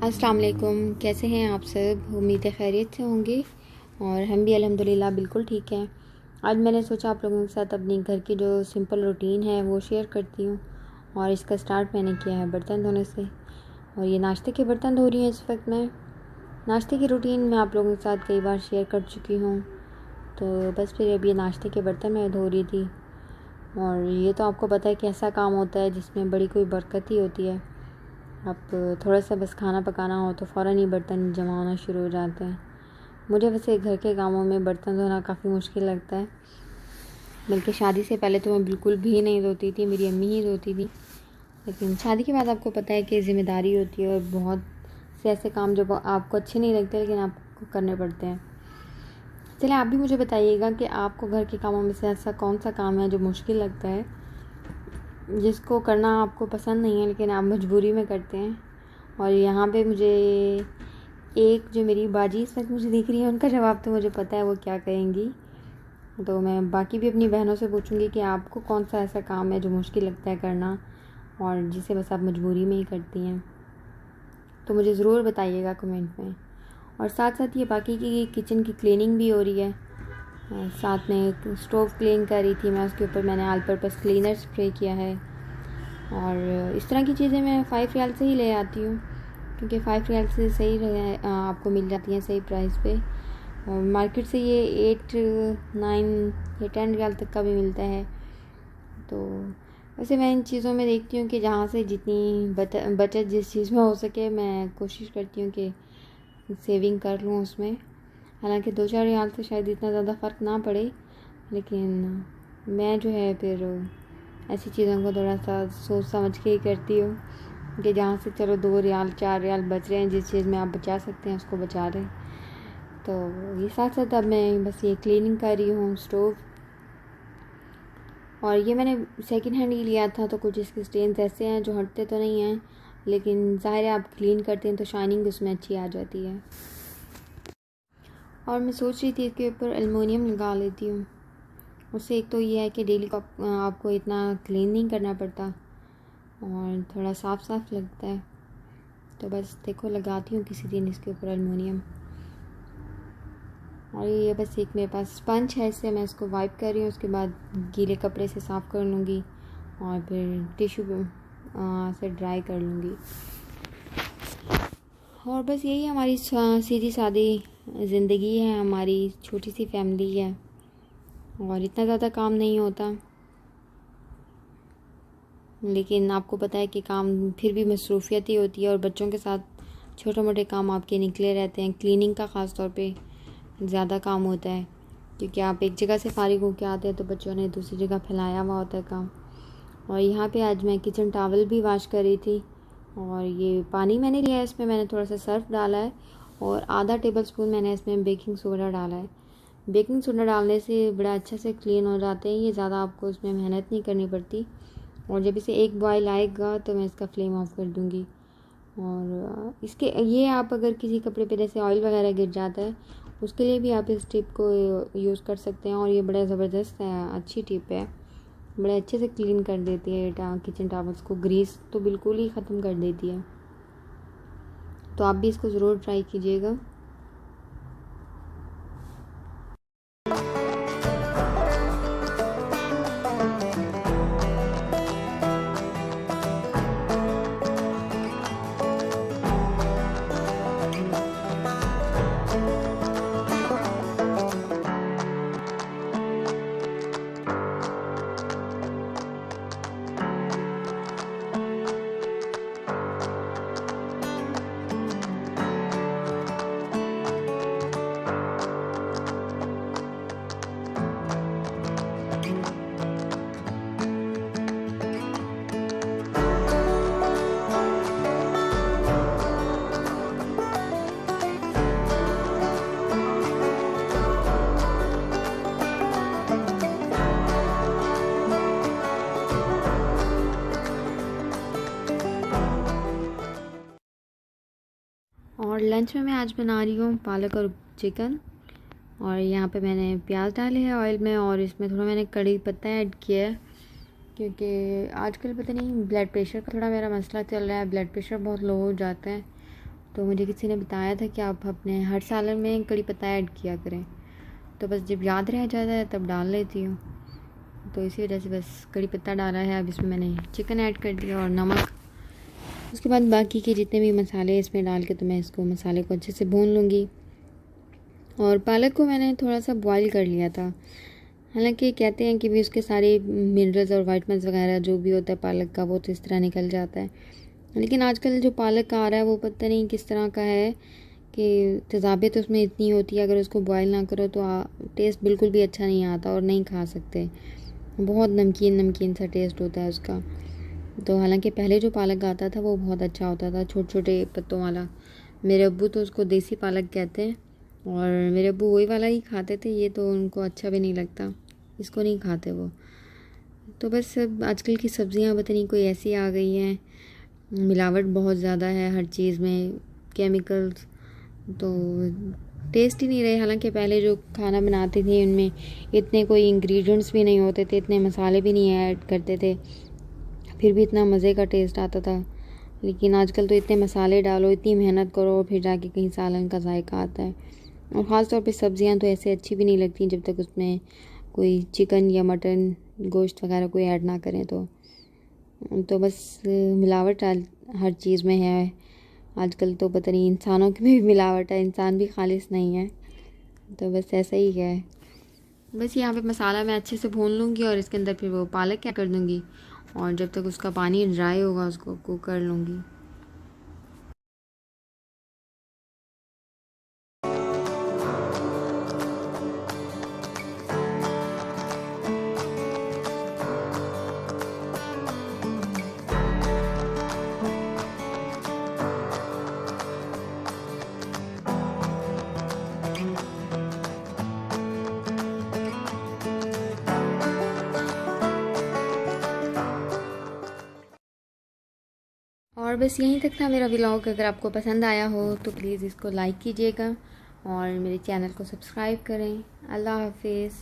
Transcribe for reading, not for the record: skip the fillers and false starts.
अस्सलाम वालेकुम। कैसे हैं आप सब? उम्मीद है खैरियत से होंगे और हम भी अल्हम्दुलिल्लाह बिल्कुल ठीक हैं। आज मैंने सोचा आप लोगों के साथ अपनी घर की जो सिंपल रूटीन है वो शेयर करती हूँ। और इसका स्टार्ट मैंने किया है बर्तन धोने से। और ये नाश्ते के बर्तन धो रही हूँ इस वक्त मैं। नाश्ते की रूटीन मैं आप लोगों के साथ कई बार शेयर कर चुकी हूँ, तो बस फिर अब ये नाश्ते के बर्तन मैं धो रही थी। और ये तो आपको पता है कि ऐसा काम होता है जिसमें बड़ी कोई बरकत ही होती है। अब थोड़ा सा बस खाना पकाना हो तो फ़ौरन ही बर्तन जमा होना शुरू हो जाते हैं। मुझे वैसे घर के कामों में बर्तन धोना काफ़ी मुश्किल लगता है, बल्कि शादी से पहले तो मैं बिल्कुल भी नहीं धोती थी, मेरी अम्मी ही धोती थी। लेकिन शादी के बाद आपको पता है कि ज़िम्मेदारी होती है और बहुत से ऐसे काम जो आपको अच्छे नहीं लगते लेकिन आपको करने पड़ते हैं। चलिए आप भी मुझे बताइएगा कि आपको घर के कामों में से ऐसा कौन सा काम है जो मुश्किल लगता है, जिसको करना आपको पसंद नहीं है लेकिन आप मजबूरी में करते हैं। और यहाँ पे मुझे एक जो मेरी बाजी इस वक्त मुझे दिख रही है, उनका जवाब तो मुझे पता है वो क्या कहेंगी। तो मैं बाकी भी अपनी बहनों से पूछूंगी कि आपको कौन सा ऐसा काम है जो मुश्किल लगता है करना और जिसे बस आप मजबूरी में ही करती हैं। तो मुझे ज़रूर बताइएगा कमेंट में। और साथ साथ ये बाकी की किचन की क्लीनिंग भी हो रही है। साथ में एक स्टोव क्लीन कर रही थी मैं, उसके ऊपर मैंने ऑल पर्पस क्लीनर स्प्रे किया है। और इस तरह की चीज़ें मैं 5 रियाल से ही ले आती हूँ, क्योंकि 5 रियाल से सही आपको मिल जाती हैं सही प्राइस पे। और मार्केट से ये 8, 9 या 10 रियाल तक का भी मिलता है। तो वैसे मैं इन चीज़ों में देखती हूँ कि जहाँ से जितनी बचत जिस चीज़ में हो सके मैं कोशिश करती हूँ कि सेविंग कर लूँ उसमें। हालांकि 2-4 रियाल से शायद इतना ज़्यादा फ़र्क ना पड़े, लेकिन मैं जो है फिर ऐसी चीज़ों को थोड़ा सा सोच समझ के ही करती हूँ कि जहाँ से चलो 2 रियाल 4 रियाल बच रहे हैं, जिस चीज़ में आप बचा सकते हैं उसको बचा रहे हैं। तो ये साथ साथ अब मैं बस ये क्लीनिंग कर रही हूँ स्टोव। और ये मैंने सेकंड हैंड ही लिया था, तो कुछ इसके स्टेन्स ऐसे हैं जो हटते तो नहीं हैं, लेकिन ज़ाहिर है आप क्लीन करते हैं तो शाइनिंग उसमें अच्छी आ जाती है। और मैं सोच रही थी इसके ऊपर एलुमिनियम लगा लेती हूँ। उससे एक तो ये है कि डेली का आपको इतना क्लीन नहीं करना पड़ता और थोड़ा साफ़ साफ़ लगता है। तो बस देखो लगाती हूँ किसी दिन इसके ऊपर एलुमिनियम। और ये बस एक मेरे पास स्पंज है, इससे मैं इसको वाइप कर रही हूँ, उसके बाद गीले कपड़े से साफ़ कर लूँगी और फिर टिश्यू से ड्राई कर लूँगी। और बस यही हमारी सीधी सादी ज़िंदगी है, हमारी छोटी सी फैमिली है और इतना ज़्यादा काम नहीं होता। लेकिन आपको पता है कि काम फिर भी मसरूफियत ही होती है और बच्चों के साथ छोटे मोटे काम आपके निकले रहते हैं। क्लीनिंग का ख़ास तौर पे ज़्यादा काम होता है, क्योंकि आप एक जगह से फारिग होकर आते हैं तो बच्चों ने दूसरी जगह फैलाया हुआ होता है काम। और यहाँ पे आज मैं किचन टॉवल भी वॉश कर रही थी। और ये पानी मैंने लिया है, इसमें मैंने थोड़ा सा सर्फ डाला है और आधा टेबल स्पून मैंने इसमें बेकिंग सोडा डाला है। बेकिंग सोडा डालने से बड़ा अच्छा से क्लीन हो जाते हैं ये, ज़्यादा आपको इसमें मेहनत नहीं करनी पड़ती। और जब इसे एक बॉयल आएगा तो मैं इसका फ्लेम ऑफ कर दूँगी। और इसके ये आप अगर किसी कपड़े पे जैसे ऑयल वगैरह गिर जाता है उसके लिए भी आप इस टिप को यूज़ कर सकते हैं। और ये बड़ा ज़बरदस्त है, अच्छी टिप है, बड़े अच्छे से क्लीन कर देती है किचन टॉवल्स को, ग्रीस तो बिल्कुल ही ख़त्म कर देती है। तो आप भी इसको ज़रूर ट्राई कीजिएगा। और लंच में मैं आज बना रही हूँ पालक और चिकन। और यहाँ पे मैंने प्याज डाले हैं ऑयल में और इसमें थोड़ा मैंने कड़ी पत्ता ऐड किया है, क्योंकि आजकल पता नहीं ब्लड प्रेशर का थोड़ा मेरा मसला चल रहा है, ब्लड प्रेशर बहुत लो हो जाता है। तो मुझे किसी ने बताया था कि आप अपने हर सालन में कड़ी पत्ता ऐड किया करें, तो बस जब याद रह जाता है तब डाल लेती हूँ। तो इसी वजह से बस कड़ी पत्ता डाला है। अब इसमें मैंने चिकन ऐड कर दिया और नमक। उसके बाद बाकी के जितने भी मसाले इसमें डाल के तो मैं इसको मसाले को अच्छे से भून लूँगी। और पालक को मैंने थोड़ा सा बॉईल कर लिया था। हालांकि कहते हैं कि भी उसके सारे मिनरल्स और वाइटमिन्स वगैरह जो भी होता है पालक का वो तो इस तरह निकल जाता है, लेकिन आजकल जो पालक का आ रहा है वो पता नहीं किस तरह का है कि तेज़ाबियत तो उसमें इतनी होती है, अगर उसको बॉईल ना करो तो टेस्ट बिल्कुल भी अच्छा नहीं आता और नहीं खा सकते। बहुत नमकीन नमकीन सा टेस्ट होता है उसका। तो हालांकि पहले जो पालक आता था वो बहुत अच्छा होता था, छोटे छोटे पत्तों वाला। मेरे अब्बू तो उसको देसी पालक कहते हैं और मेरे अब्बू वही वाला ही खाते थे। ये तो उनको अच्छा भी नहीं लगता, इसको नहीं खाते वो। तो बस अब आजकल की सब्ज़ियाँ पता नहीं कोई ऐसी आ गई हैं, मिलावट बहुत ज़्यादा है हर चीज़ में, केमिकल्स, तो टेस्ट ही नहीं रहे। हालांकि पहले जो खाना बनाते थे उनमें इतने कोई इंग्रेडिएंट्स भी नहीं होते थे, इतने मसाले भी नहीं ऐड करते थे, फिर भी इतना मज़े का टेस्ट आता था। लेकिन आजकल तो इतने मसाले डालो, इतनी मेहनत करो, फिर जाके कहीं सालन का जायका आता है। और ख़ास तौर पे सब्ज़ियाँ तो ऐसे अच्छी भी नहीं लगती जब तक उसमें कोई चिकन या मटन गोश्त वगैरह कोई ऐड ना करें। तो बस मिलावट हर चीज़ में है आजकल। तो पता नहीं इंसानों की भी मिलावट है, इंसान भी खालिस नहीं है। तो बस ऐसा ही है। बस यहाँ पे मसाला मैं अच्छे से भून लूँगी और इसके अंदर फिर वो पालक क्या कर दूँगी और जब तक उसका पानी ड्राई होगा उसको कुक कर लूँगी। और बस यहीं तक था मेरा व्लॉग। अगर आपको पसंद आया हो तो प्लीज़ इसको लाइक कीजिएगा और मेरे चैनल को सब्सक्राइब करें। अल्लाह हाफिज़।